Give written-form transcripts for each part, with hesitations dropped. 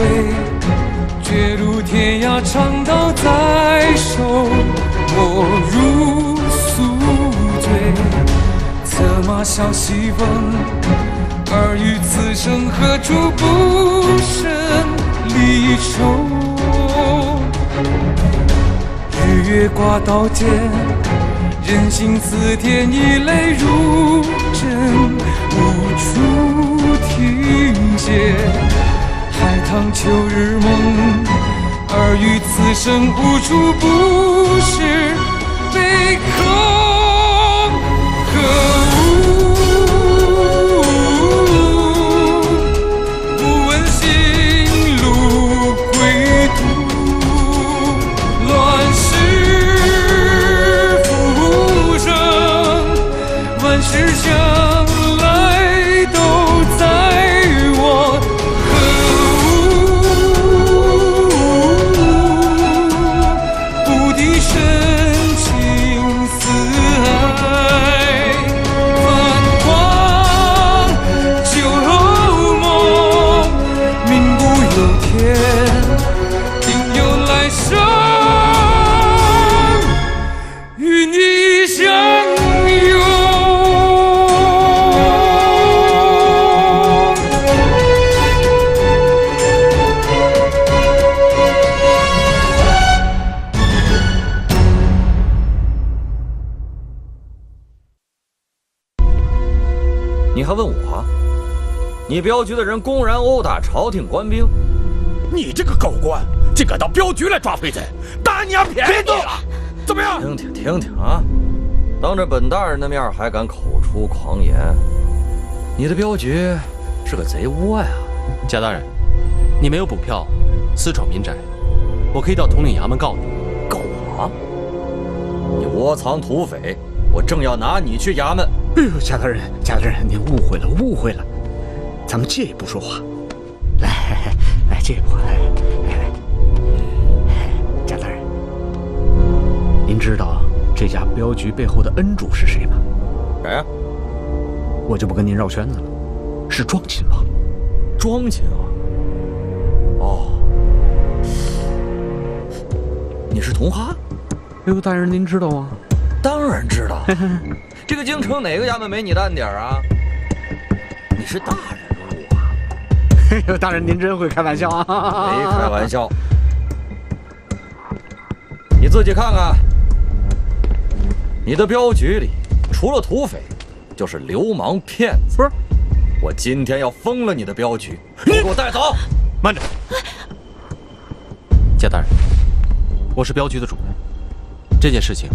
归，绝路天涯长刀在手，我如宿醉。策马笑西风，而于此生何处不胜离愁？日月挂刀尖，人心似天，一泪如针，无处停歇。海棠秋日梦，而于此生无处不是悲空。可恶，不问心路归途，乱世浮生，万事相来都在我。可恶，不敌深情似海，繁华酒楼梦，命不由天，定有来生与你相拥。你还问我？你镖局的人公然殴打朝廷官兵，你这个狗官，竟敢到镖局来抓匪贼，大娘便宜你了，怎么样？听听啊！当着本大人的面还敢口出狂言，你的镖局是个贼窝呀！贾大人，你没有补票，私闯民宅，我可以到统领衙门告你。告我？你窝藏土匪，我正要拿你去衙门。哎呦，贾大人，您误会了，咱们借一步说话。来，借一步。来，贾大人，您知道这家镖局背后的恩主是谁吗？谁呀？我就不跟您绕圈子了，是庄亲王。庄亲王？哦，你是同哈？哎呦，大人您知道吗？当然知道。这个京城哪个衙门没你的暗点啊？你是大人物啊！哎呦，大人您真会开玩笑啊！没开玩笑，你自己看看，你的镖局里除了土匪，就是流氓骗子。不是，我今天要封了你的镖局，你给我带走！慢着，贾大人，我是镖局的主人，这件事情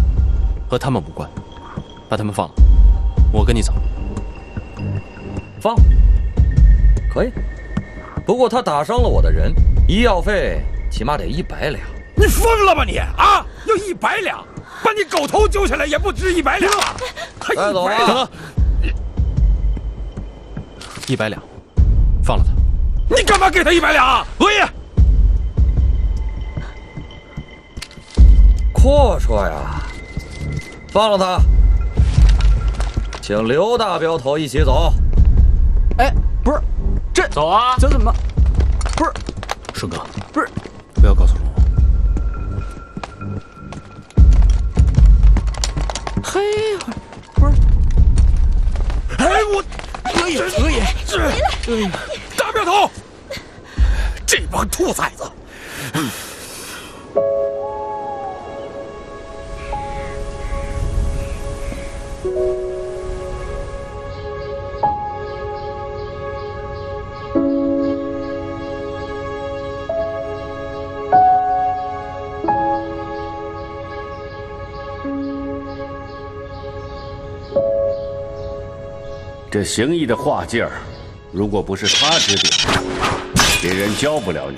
和他们无关。把他们放了，我跟你走。放？可以。不过他打伤了我的人，医药费起码得100两。你疯了吧你啊！要100两，把你狗头揪下来也不值100两，还带走100两？100两，放了他。你干嘛给他100两？额爷，阔绰呀！放了他。请刘大镖头一起走。哎，不是，这走啊！这怎么？不是，顺哥，不是，不要告诉我。嘿，不是，哎我，额爷，大镖头，这帮兔崽子！这行医的画劲儿，如果不是他指点，别人教不了你。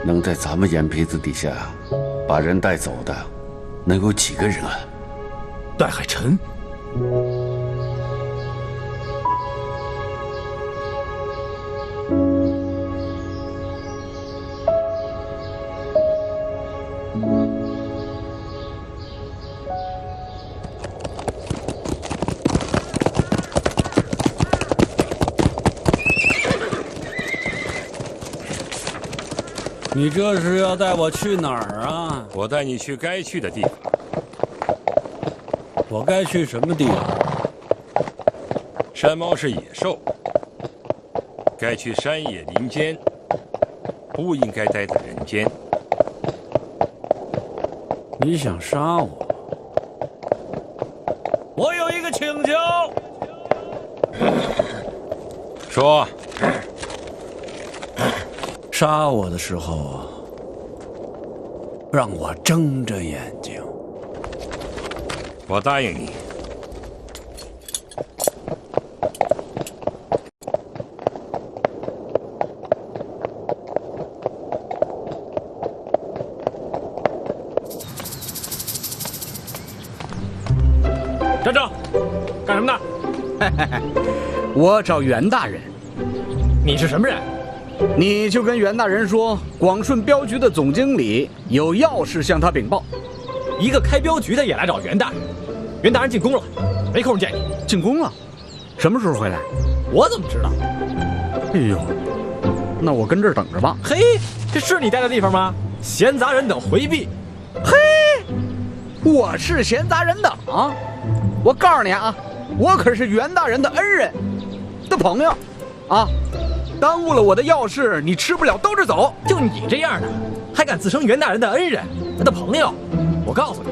能在咱们眼皮子底下把人带走的，能有几个人啊？戴海辰。你这是要带我去哪儿啊？我带你去该去的地方。我该去什么地方？山猫是野兽，该去山野林间，不应该待在人间。你想杀我？我有一个请求。说。杀我的时候，让我睁着眼睛。我答应你。站正，干什么呢？我找袁大人。你是什么人？你就跟袁大人说，广顺镖局的总经理有要事向他禀报。一个开镖局的也来找袁大人？袁大人进宫了，没空见你。进宫了？什么时候回来？我怎么知道？哎呦，那我跟这儿等着吧。嘿，这是你待的地方吗？闲杂人等回避。嘿，我是闲杂人等啊！我告诉你啊，我可是袁大人的恩人的朋友啊！耽误了我的要事，你吃不了兜着走。就你这样的，还敢自称袁大人的恩人，他的朋友？我告诉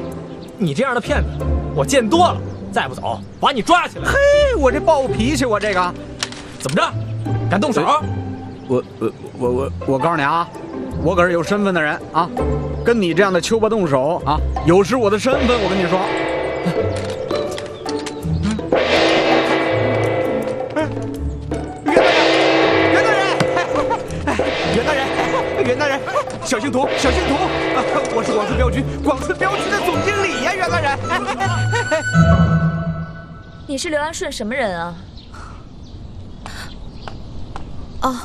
你，你这样的骗子，我见多了。再不走，把你抓起来！嘿，我这暴脾气，我这个怎么着？敢动手？我告诉你啊，我可是有身份的人啊，跟你这样的秋波动手啊，有失我的身份。我跟你说。袁大人，小心图，小心图！我是广顺镖局的总经理呀，袁大人。你是刘安顺什么人啊？哦，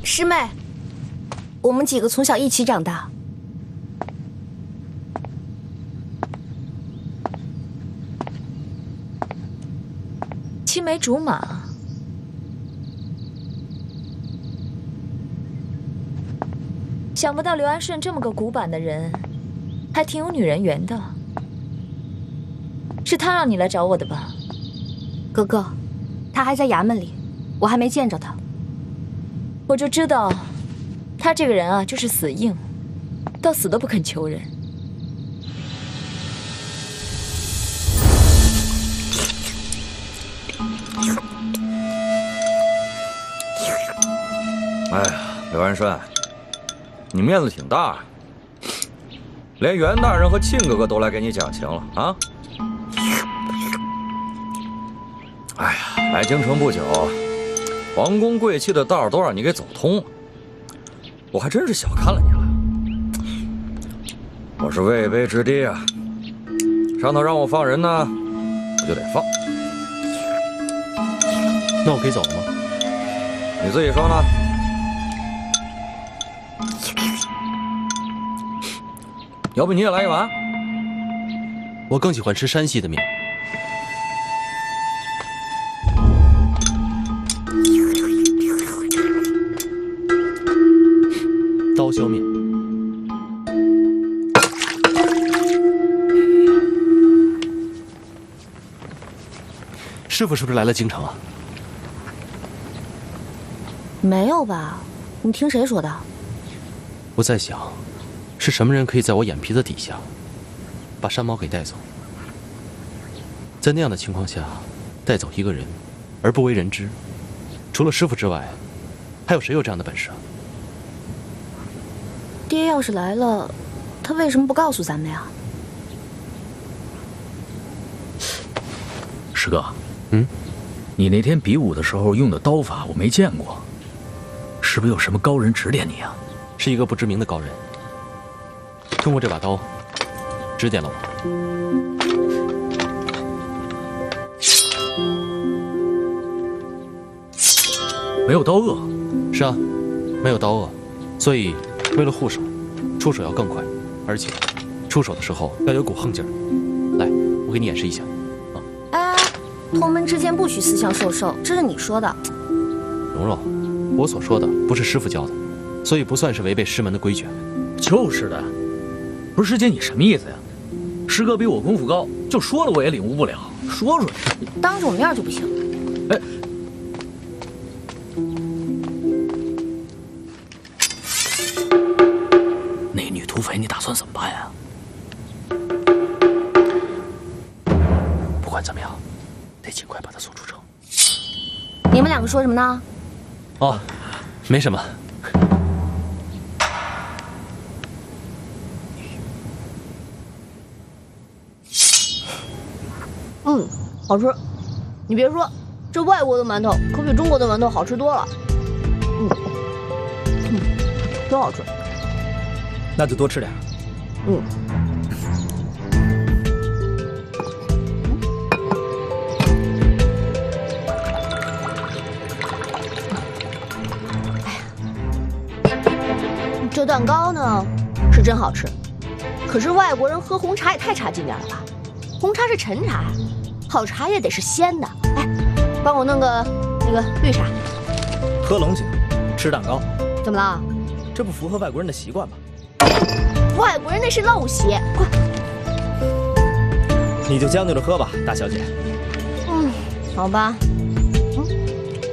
师妹，我们几个从小一起长大。青梅竹马。想不到刘安顺这么个古板的人，还挺有女人缘的。是他让你来找我的吧？哥哥，他还在衙门里，我还没见着他。我就知道，他这个人啊，就是死硬，到死都不肯求人。哎呀，刘安顺。你面子挺大，连袁大人和庆哥哥都来给你讲情了啊！哎呀，来京城不久，皇宫贵气的道都让你给走通了，我还真是小看了你了。我是位卑之低啊，上头让我放人呢，我就得放。那我可以走了吗？你自己说呢？要不你也来一碗？我更喜欢吃山西的面。刀削面。师傅是不是来了京城啊？没有吧？你听谁说的？我在想。是什么人可以在我眼皮子底下把山猫给带走？在那样的情况下，带走一个人而不为人知，除了师傅之外，还有谁有这样的本事啊？爹要是来了，他为什么不告诉咱们呀？师哥，你那天比武的时候用的刀法我没见过，是不是有什么高人指点你啊？是一个不知名的高人。通过这把刀，指点了我。没有刀颚。是啊，没有刀颚，所以为了护手，出手要更快，而且出手的时候要有股横劲儿。来，我给你演示一下。哎，同门之间不许私相授受，这是你说的。蓉蓉，我所说的不是师傅教的，所以不算是违背师门的规矩。就是的，不是师姐你什么意思呀？师哥比我功夫高，就说了我也领悟不了，说出来。当着我面就不行。哎，那女土匪你打算怎么办呀？不管怎么样，得尽快把她送出城。你们两个说什么呢？哦，没什么。好吃。你别说，这外国的馒头可比中国的馒头好吃多了。真好吃。那就多吃点。这蛋糕呢，是真好吃。可是外国人喝红茶也太差劲点了吧？红茶是陈茶，好茶也得是鲜的。哎，帮我弄个那个绿茶。喝龙井，吃蛋糕，怎么了？这不符合外国人的习惯吗？外国人那是陋习，快！你就将就着喝吧，大小姐。好吧。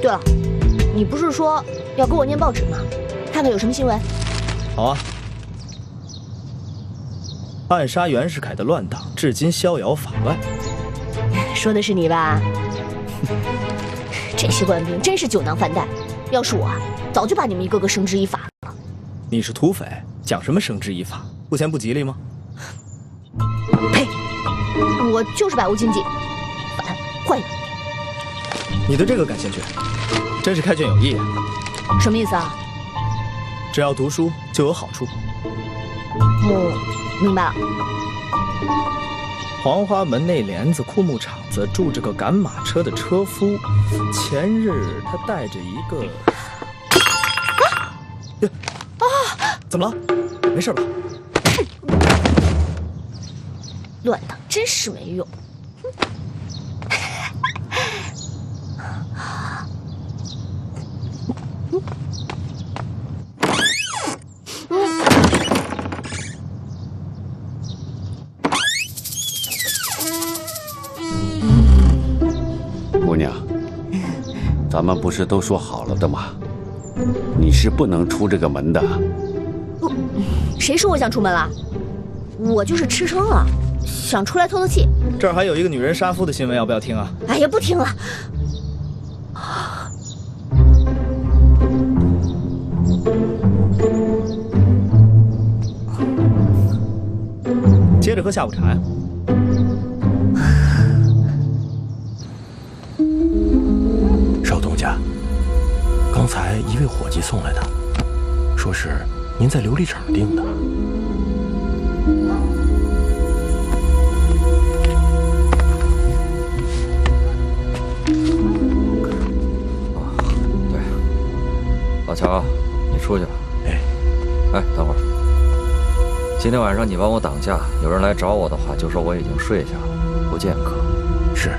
对了，你不是说要给我念报纸吗？看看有什么新闻。好啊。暗杀袁世凯的乱党，至今逍遥法外。说的是你吧？这些官兵真是酒囊饭袋，要是我啊，早就把你们一个个绳之以法了。你是土匪，讲什么绳之以法？不嫌不吉利吗？呸！我就是百无禁忌。反，换一个。你对这个感兴趣，真是开卷有益啊。什么意思啊？只要读书就有好处。明白了。黄花门内帘子枯木场子住着个赶马车的车夫，前日他带着一个……怎么了？没事吧？乱党真是没用。姑娘，咱们不是都说好了的吗？你是不能出这个门的。谁说我想出门了？我就是吃撑了，想出来透透气。这儿还有一个女人杀夫的新闻，要不要听啊？哎呀，不听了。接着喝下午茶呀。少东家，刚才一位伙计送来的，说是您在琉璃厂订的。对，老乔，你出去吧。哎，等会儿。今天晚上你帮我挡驾，有人来找我的话，就说我已经睡下了，不见客。是。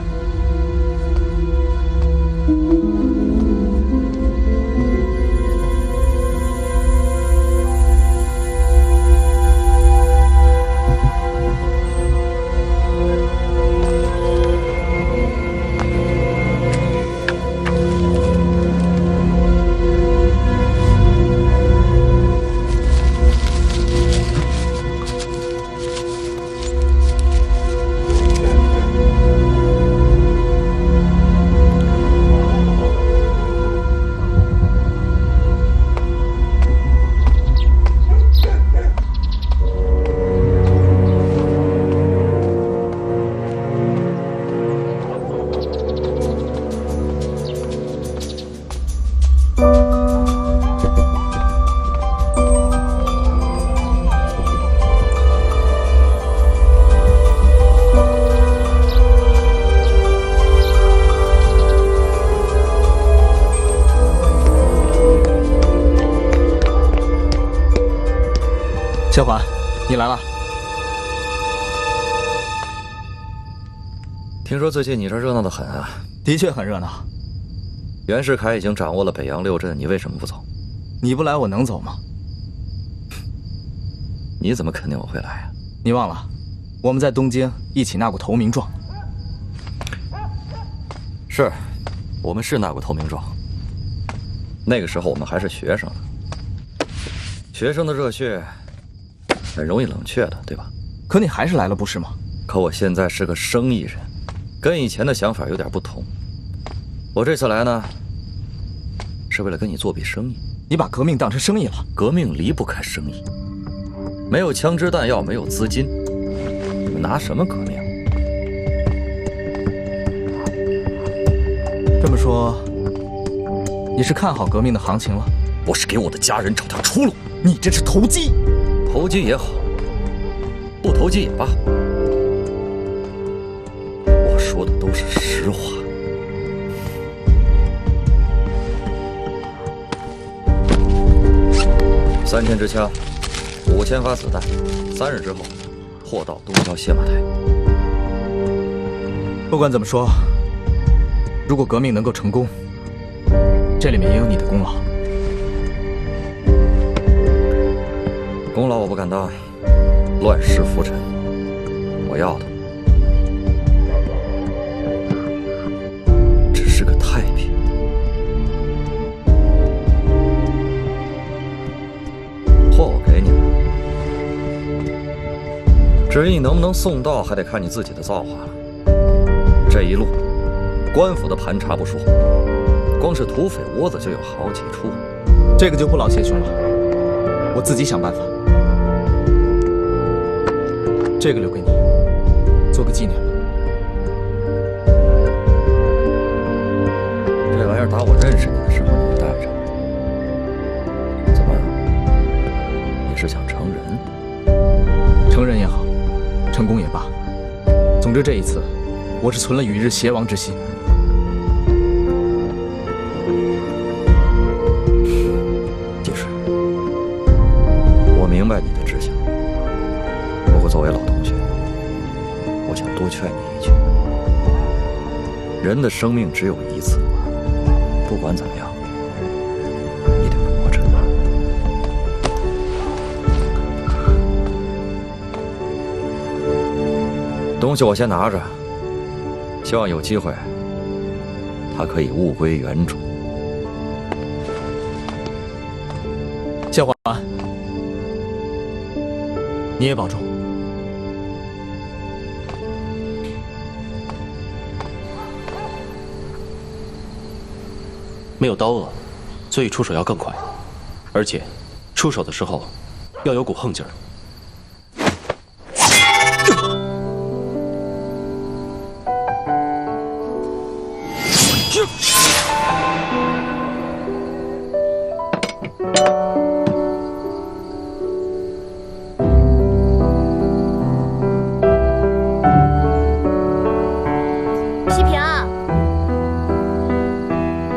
小环，你来了。听说最近你这热闹得很啊。的确很热闹。袁世凯已经掌握了北洋6镇，你为什么不走？你不来我能走吗？你怎么肯定我会来啊？你忘了，我们在东京一起纳过投名状。是，我们是纳过投名状。那个时候我们还是学生呢，学生的热血很容易冷却的，对吧？可你还是来了，不是吗？可我现在是个生意人，跟以前的想法有点不同。我这次来呢，是为了跟你做笔生意。你把革命当成生意了？革命离不开生意，没有枪支弹药，没有资金，你们拿什么革命？这么说，你是看好革命的行情了？我是给我的家人找条出路。你这是投机！投机也好，不投机也罢，我说的都是实话。3天之枪，5000发子弹，3日之后，货到东郊卸马台。不管怎么说，如果革命能够成功，这里面也有你的功劳。功劳我不敢当，乱世浮沉，我要的只是个太平。货我给你了，至于你能不能送到，还得看你自己的造化了。这一路，官府的盘查不说，光是土匪窝子就有好几处。这个就不劳谢兄了，我自己想办法。这个留给你，做个纪念吧。这玩意儿打我认识你的时候你就带着，怎么？你是想成人？成人也好，成功也罢，总之这一次，我是存了与日偕亡之心。季水，我明白你的志向，不过作为老同学，我想多劝你一句：人的生命只有一次，不管怎么样，你得活着。东西我先拿着，希望有机会，它可以物归原主。谢华，你也保重。没有刀锷，所以出手要更快，而且出手的时候要有股横劲儿。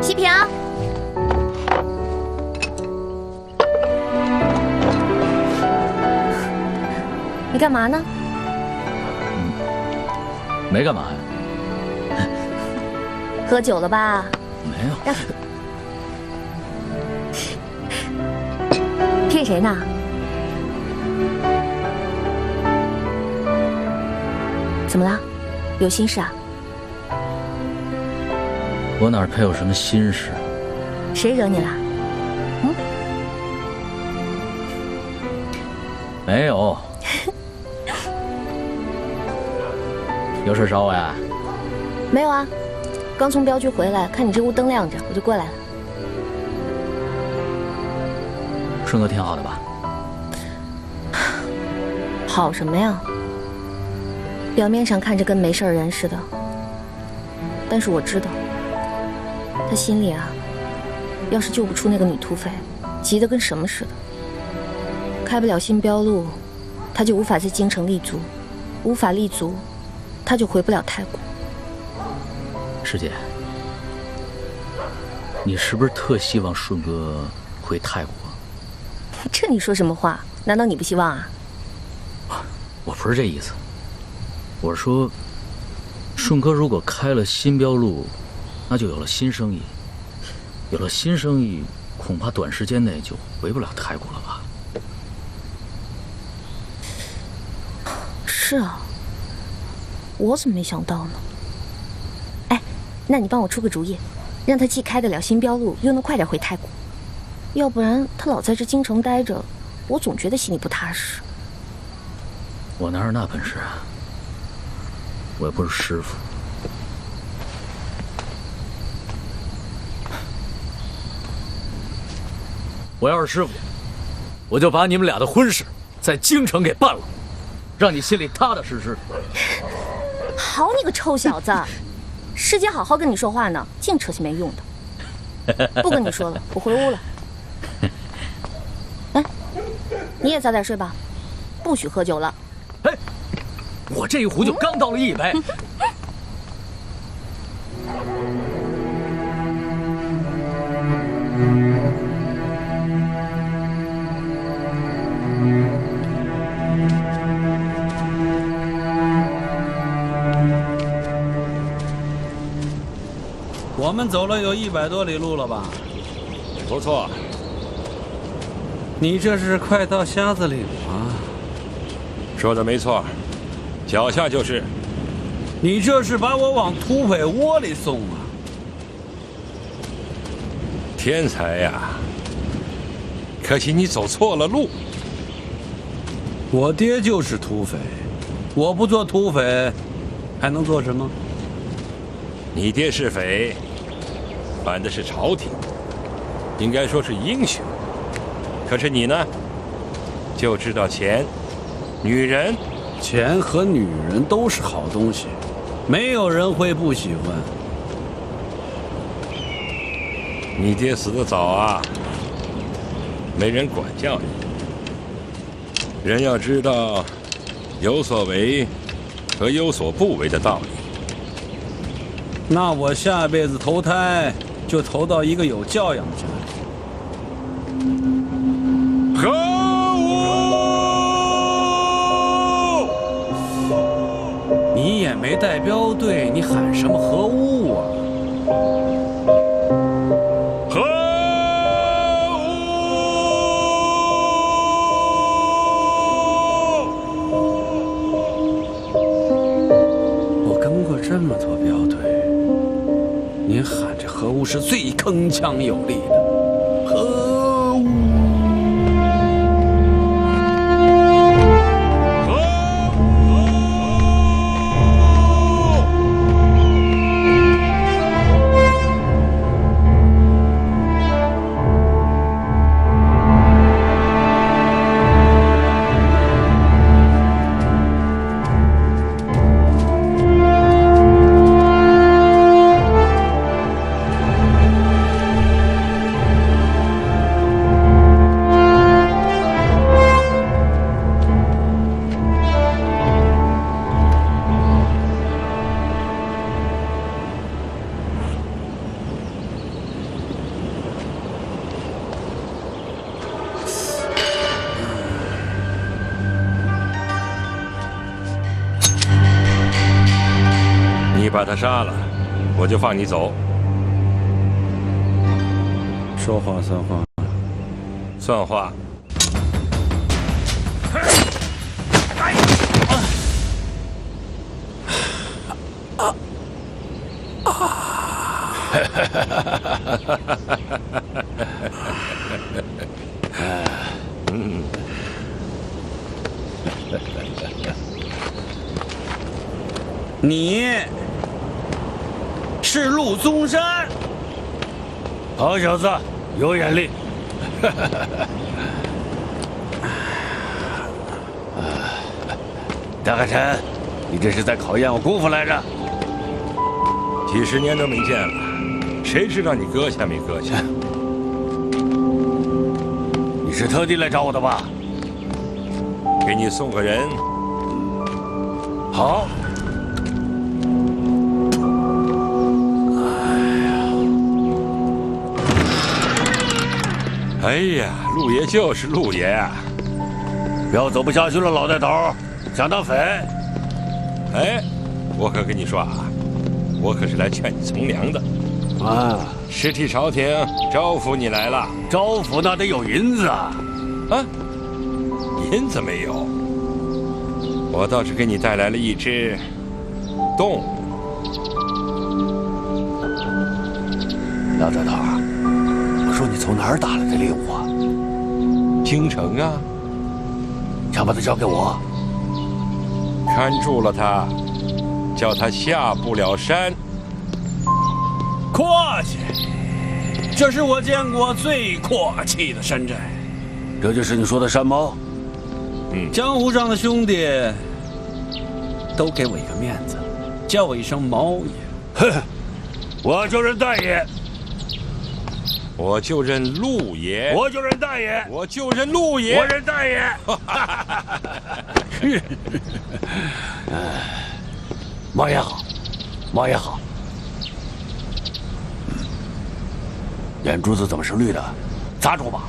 西平，你干嘛呢？没干嘛呀？喝酒了吧？没有。骗谁呢？怎么了？有心事啊？我哪配有什么心事？谁惹你了？嗯？没有。有事找我呀？没有啊，刚从镖局回来，看你这屋灯亮着，我就过来了。顺哥挺好的吧？好什么呀？表面上看着跟没事人似的，但是我知道，他心里啊，要是救不出那个女土匪，急得跟什么似的。开不了新标路，他就无法在京城立足，无法立足，他就回不了泰国。师姐，你是不是特希望顺哥回泰国？这你说什么话？难道你不希望啊？我不是这意思，我是说，顺哥如果开了新标路，那就有了新生意，有了新生意，恐怕短时间内就回不了太谷了吧？是啊，我怎么没想到呢？哎，那你帮我出个主意，让他既开得了新标路，又能快点回太谷。要不然他老在这京城待着，我总觉得心里不踏实。我哪有那本事啊？我又不是师傅。我要是师傅，我就把你们俩的婚事在京城给办了，让你心里踏踏实实。好你个臭小子，师姐好好跟你说话呢，净扯些没用的。不跟你说了，我回屋了。哎，你也早点睡吧，不许喝酒了。哎，我这一壶就刚倒了1杯。我们走了有100多里路了吧？不错。你这是快到瞎子岭了？说的没错，脚下就是。你这是把我往土匪窝里送啊！天才呀！可惜你走错了路。我爹就是土匪，我不做土匪，还能做什么？你爹是匪，反的是朝廷，应该说是英雄。可是你呢，就知道钱、女人。钱和女人都是好东西，没有人会不喜欢。你爹死得早啊，没人管教你。人要知道有所为和有所不为的道理。那我下辈子投胎就投到一个有教养的家里。可恶！你也没带标队，你喊什么核物啊？可恶！我跟过这么多标队，您喊这核物是最铿锵有力的。核物。把他杀了，我就放你走。说话算话，算话。你是陆宗山，好小子，有眼力。大海臣，你这是在考验我功夫来着？几十年都没见了，谁知道你搁下没搁下？你是特地来找我的吧？给你送个人。好。哎呀，陆爷就是陆爷啊！要走不下去了，老带头，想当匪？哎，我可跟你说啊，我可是来劝你从良的。啊，是替朝廷招抚你来了。招抚那得有银子啊！啊，银子没有，我倒是给你带来了一只动物。老赵头，我说你从哪儿打来的猎物啊？京城啊。想把它交给我？看住了他，叫他下不了山。阔气，这是我见过最阔气的山寨。这就是你说的山猫？江湖上的兄弟都给我一个面子，叫我一声毛爷。哼，我就认大爷。我就认陆爷，我就认大爷，我就认陆爷，我认大爷。毛爷好，毛爷好。眼珠子怎么是绿的？砸住吧！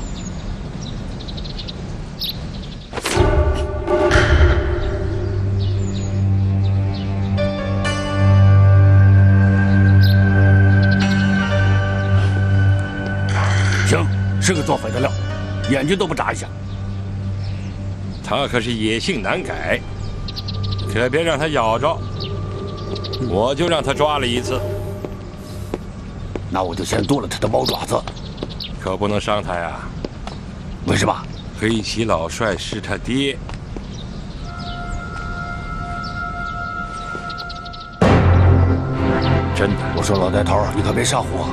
行，是个做匪的料，眼睛都不眨一下。他可是野性难改，可别让他咬着，我就让他抓了一次。那我就先剁了他的猫爪子，可不能伤他呀。为什么？黑旗老帅是他爹。真的，我说老带头，你可别吓唬我。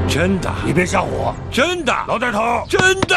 真的，你别吓唬我。真的，老带头，真的。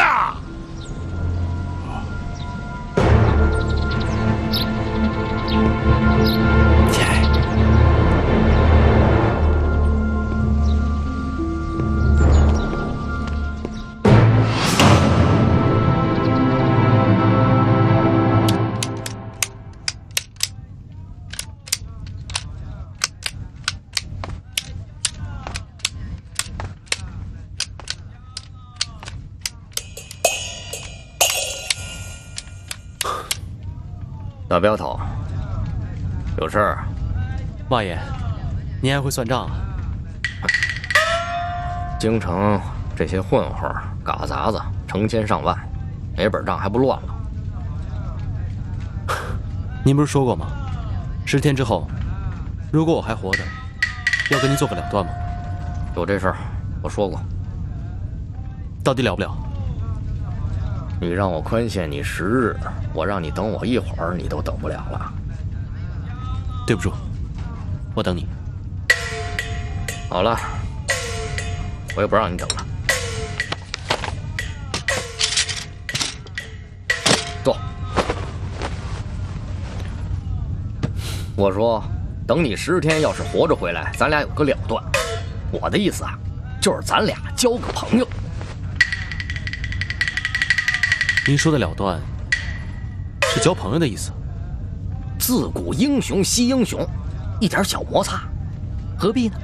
大镖头，有事儿？王爷，您还会算账啊？京城这些混混、嘎杂子成千上万，没本账还不乱了？您不是说过吗？10天之后，如果我还活着，要跟您做个了断吗？有这事儿，我说过。到底了不了？你让我宽限你10日，我让你等我一会儿，你都等不了了。对不住，我等你。好了，我也不让你等了。坐。我说，等你10天，要是活着回来，咱俩有个了断。我的意思啊，就是咱俩交个朋友。您说的了断，是交朋友的意思？自古英雄惜英雄，一点小摩擦，何必呢？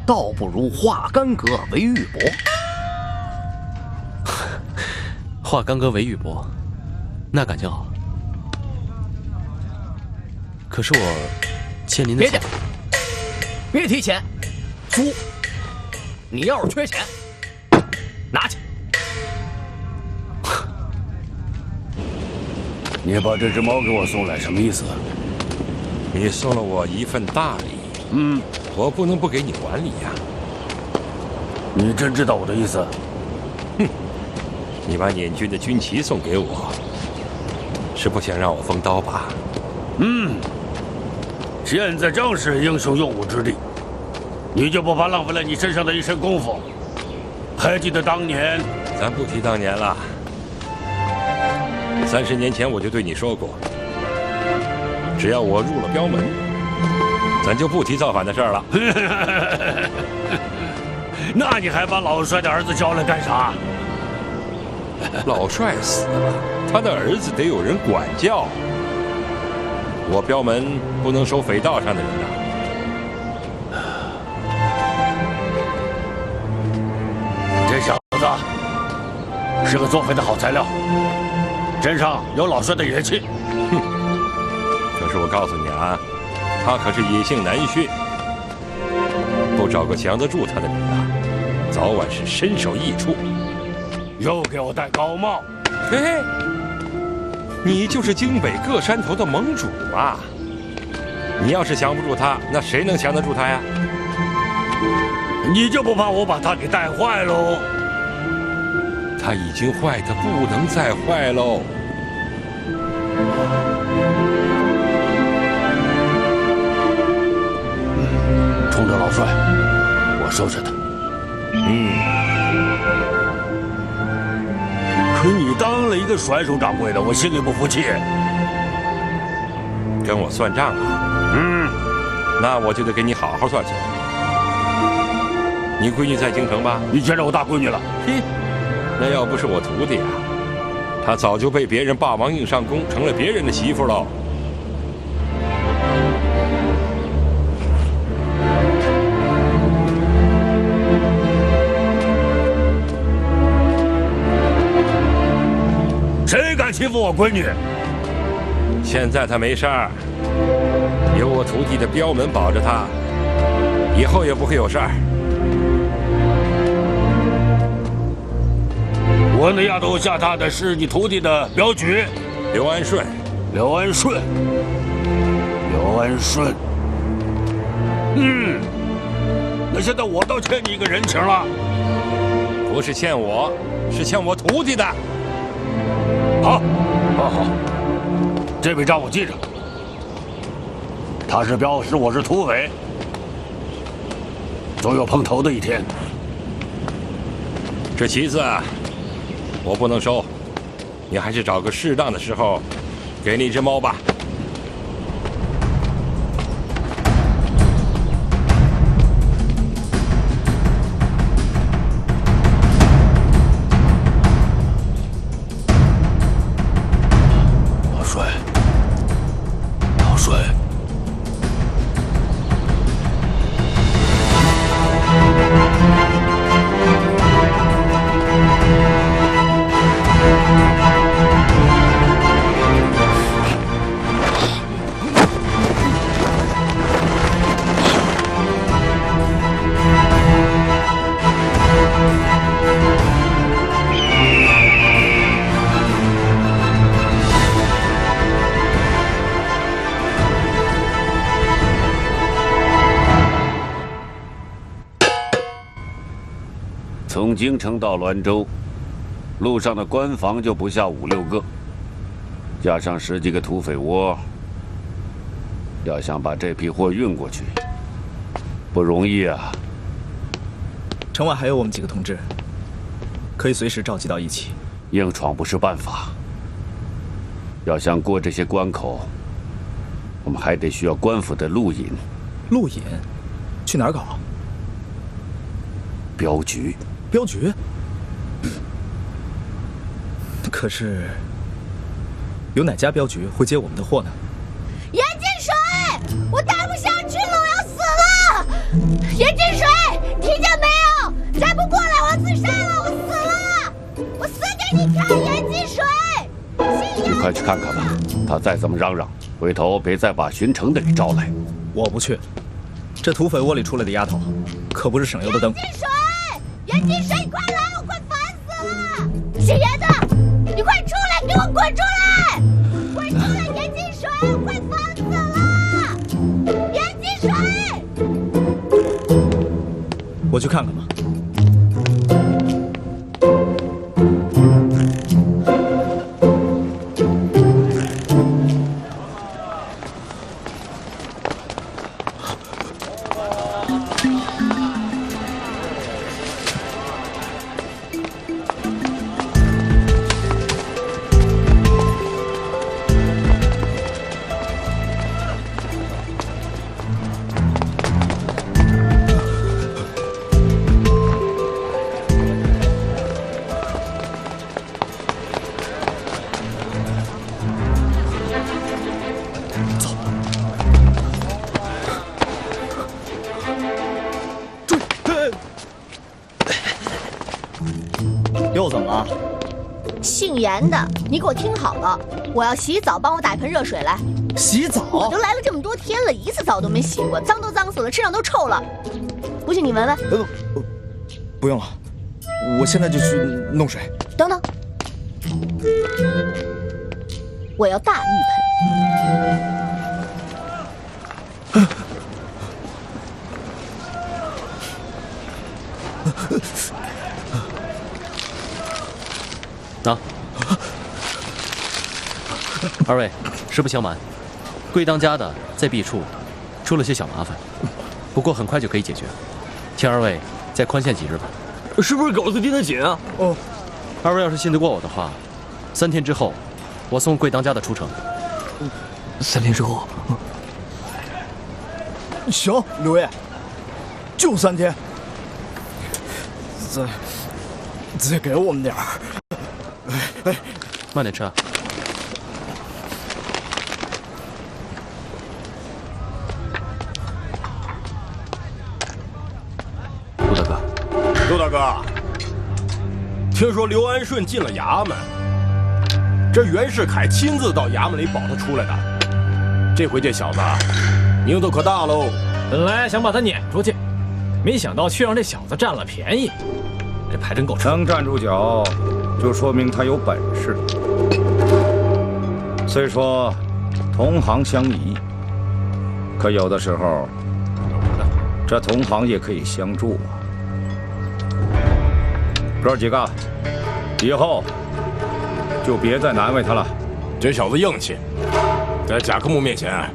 倒不如化干戈为玉帛。化干戈为玉帛，那感情好。可是我欠您的钱。别提钱，租。你要是缺钱，拿去。你把这只猫给我送来，什么意思？你送了我一份大礼，我不能不给你还礼呀。你真知道我的意思？哼，你把捻军的军旗送给我，是不想让我封刀吧？现在正是英雄用武之地，你就不怕浪费了你身上的一身功夫？还记得当年？咱不提当年了。30年前我就对你说过，只要我入了镖门，咱就不提造反的事儿了。那你还把老帅的儿子叫来干啥？老帅死了，他的儿子得有人管教。我镖门不能收匪道上的人呐。这小子是个做匪的好材料，身上有老帅的野气。可是我告诉你啊，他可是野性难驯，够找个降得住他的人啊，早晚是身首异处。又给我戴高帽！嘿，你就是京北各山头的盟主啊！你要是降不住他，那谁能降得住他呀？你就不怕我把他给带坏喽？他已经坏得不能再坏喽。冲着老帅，我收拾他。可你当了一个甩手掌柜的，我心里不服气。跟我算账啊？那我就得给你好好算算。你闺女在京城吧？你见着我大闺女了？嘿，那要不是我徒弟啊，她早就被别人霸王硬上弓，成了别人的媳妇喽。谁敢欺负我闺女？现在她没事儿，有我徒弟的镖门保着她，以后也不会有事儿。我那丫头下榻的是你徒弟的镖局刘安顺。刘安顺。那现在我倒欠你一个人情了。不是欠我，是欠我徒弟的。好，这笔账我记着。他是镖师，我是土匪，总有碰头的一天。这旗子我不能收，你还是找个适当的时候给你一只猫吧。老帅。从京城到滦州，路上的官房就不下5、6个，加上10几个土匪窝，要想把这批货运过去，不容易啊。城外还有我们几个同志，可以随时召集到一起。硬闯不是办法，要想过这些关口，我们还得需要官府的路引。路引？去哪儿搞？镖局。镖局？可是，有哪家镖局会接我们的货呢？严金水，我待不下去了，我要死了！严金水，听见没有？再不过来，我要自杀了！我死了！我死给你看，严金水！你快去看看吧，他再怎么嚷嚷，回头别再把巡城的给招来。我不去，这土匪窝里出来的丫头，可不是省油的灯。严金水，你快来！我快烦死了！姓严的，你快出来，给我滚出来！滚出来，严金水，我快烦死了！严金水，我去看看吧。又怎么了？姓严的，你给我听好了，我要洗澡，帮我打一盆热水来。洗澡？我都来了这么多天了，一次澡都没洗过，脏都脏死了，身上都臭了。不信你闻闻。不用了，我现在就去弄水。等等，我要大浴盆。啊！二位，实不相瞒，贵当家的在弊处出了些小麻烦，不过很快就可以解决，请二位再宽限几日吧。是不是狗子盯得紧啊？哦，二位要是信得过我的话，3天之后，我送贵当家的出城。3天之后，行，刘爷，就3天，再给我们点儿。哎，慢点吃啊。陆大哥，陆大哥，听说刘安顺进了衙门，这袁世凯亲自到衙门里保他出来的。这回这小子名头可大喽！本来想把他撵出去，没想到却让这小子占了便宜，这牌真够臭。能站住脚，就说明他有本事。虽说同行相宜，可有的时候，这同行也可以相助啊。哥几个，以后就别再难为他了。这小子硬气，在贾克木面前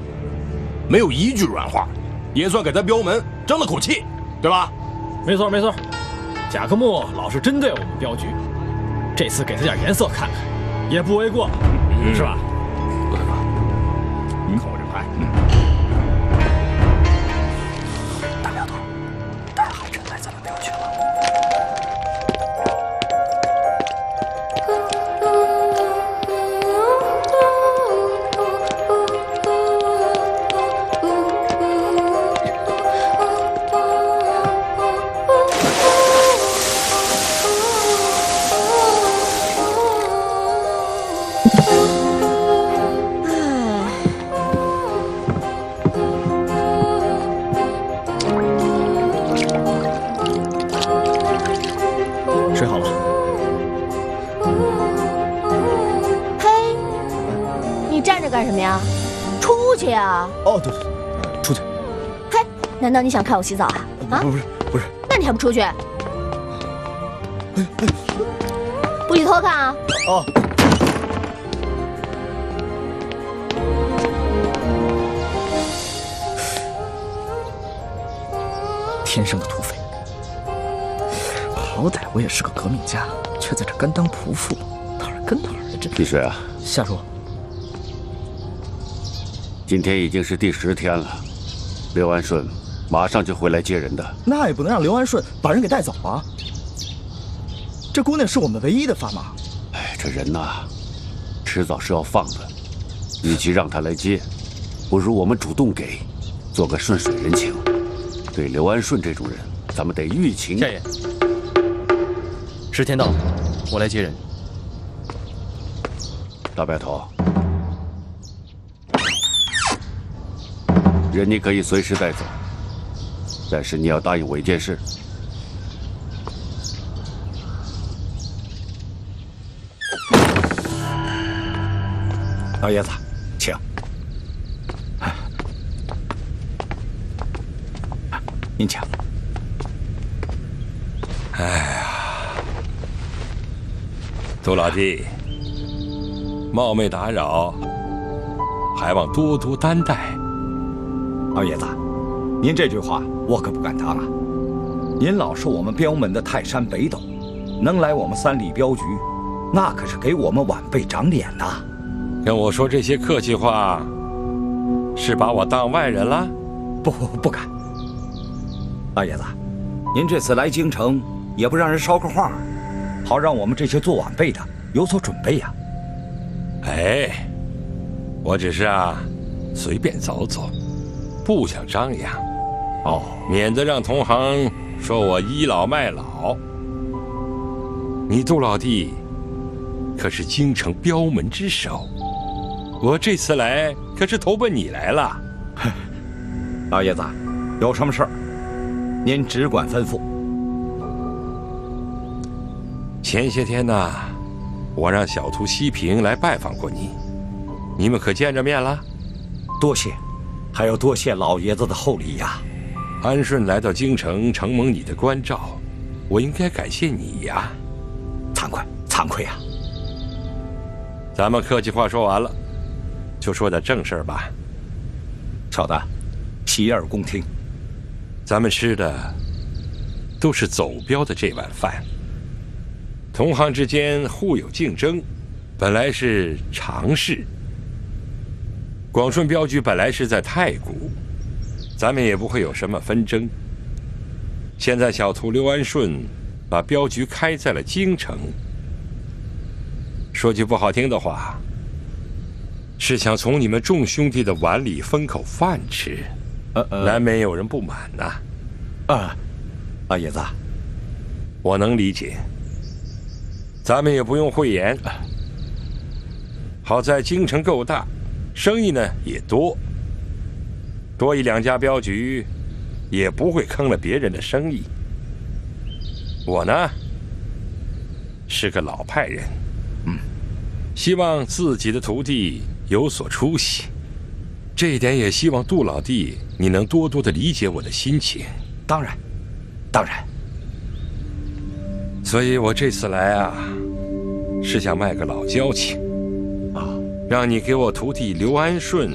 没有一句软话，也算给他标门争了口气，对吧？没错没错，贾克木老是针对我们镖局，这次给他点颜色看看，也不为过，是吧？陆大哥，看我这牌。大苗头，他还真来咱们镖局了。水好了。嘿，你站着干什么呀？出去呀！哦，对，出去。嘿，难道你想看我洗澡啊？啊？不是。那你还不出去？不许偷看啊！哦。天生的土匪，好歹我也是个革命家，却在这甘当仆妇，哪儿跟哪儿的？这李水啊，夏叔，今天已经是第10天了，刘安顺马上就会来接人的。那也不能让刘安顺把人给带走啊！这姑娘是我们唯一的砝码。哎，这人呐，迟早是要放的，与其让他来接，不如我们主动给，做个顺水人情。对刘安顺这种人，咱们得欲擒。夏爷，10天到了，我来接人。大白头，人你可以随时带走，但是你要答应我一件事。老爷子，请。您请。哎呀，杜老弟，冒昧打扰，还望多多担待。老爷子，您这句话我可不敢当啊！您老是我们镖门的泰山北斗，能来我们3里镖局，那可是给我们晚辈长脸呐。跟我说这些客气话，是把我当外人了？不敢。老爷子，您这次来京城，也不让人捎个话，好让我们这些做晚辈的有所准备呀。哎，我只是随便走走，不想张扬。哦，免得让同行说我倚老卖老。你杜老弟可是京城镖门之首，我这次来可是投奔你来了。老爷子，有什么事儿您只管吩咐。前些天呢，我让小徒西平来拜访过你，你们可见着面了？多谢，还要多谢老爷子的厚礼呀。安顺来到京城，承蒙你的关照，我应该感谢你呀。惭愧啊！咱们客气话说完了，就说点正事儿吧。小的，洗耳恭听。咱们吃的都是走镖的这碗饭，同行之间互有竞争，本来是常事。广顺镖局本来是在太谷，咱们也不会有什么纷争。现在小徒刘安顺把镖局开在了京城，说句不好听的话，是想从你们众兄弟的碗里分口饭吃，难免有人不满呐。老爷子，我能理解，咱们也不用讳言。好在京城够大，生意呢也多，多一两家镖局，也不会坑了别人的生意。我呢，是个老派人，希望自己的徒弟有所出息，这一点也希望杜老弟你能多多的理解我的心情。当然。所以我这次来啊，是想卖个老交情啊，让你给我徒弟刘安顺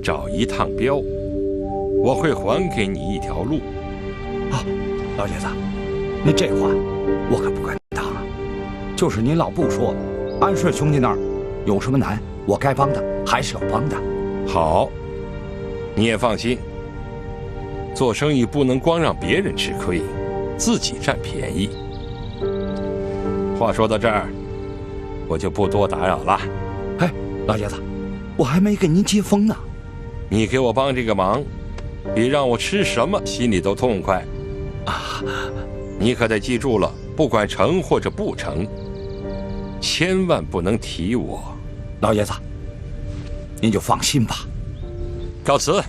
找一趟镖，我会还给你一条路。老爷子，您这话我可不敢当啊。就是您老不说，安顺兄弟那儿有什么难，我该帮的还是要帮的。好，你也放心，做生意不能光让别人吃亏，自己占便宜。话说到这儿，我就不多打扰了。老爷子，我还没给您接风呢。你给我帮这个忙，比让我吃什么心里都痛快啊！你可得记住了，不管成或者不成，千万不能提我。老爷子，您就放心吧。告辞。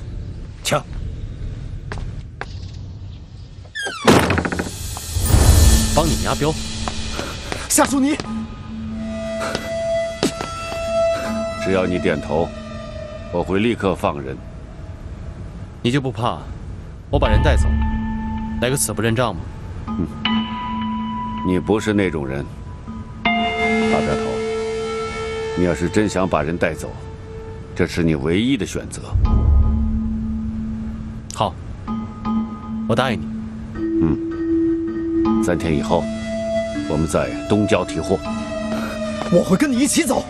请。帮你押镖，夏淑妮，只要你点头，我会立刻放人。你就不怕我把人带走，来个死不认账吗？你不是那种人，大镖头。你要是真想把人带走，这是你唯一的选择。好，我答应你。3天以后，我们在东郊提货。我会跟你一起走。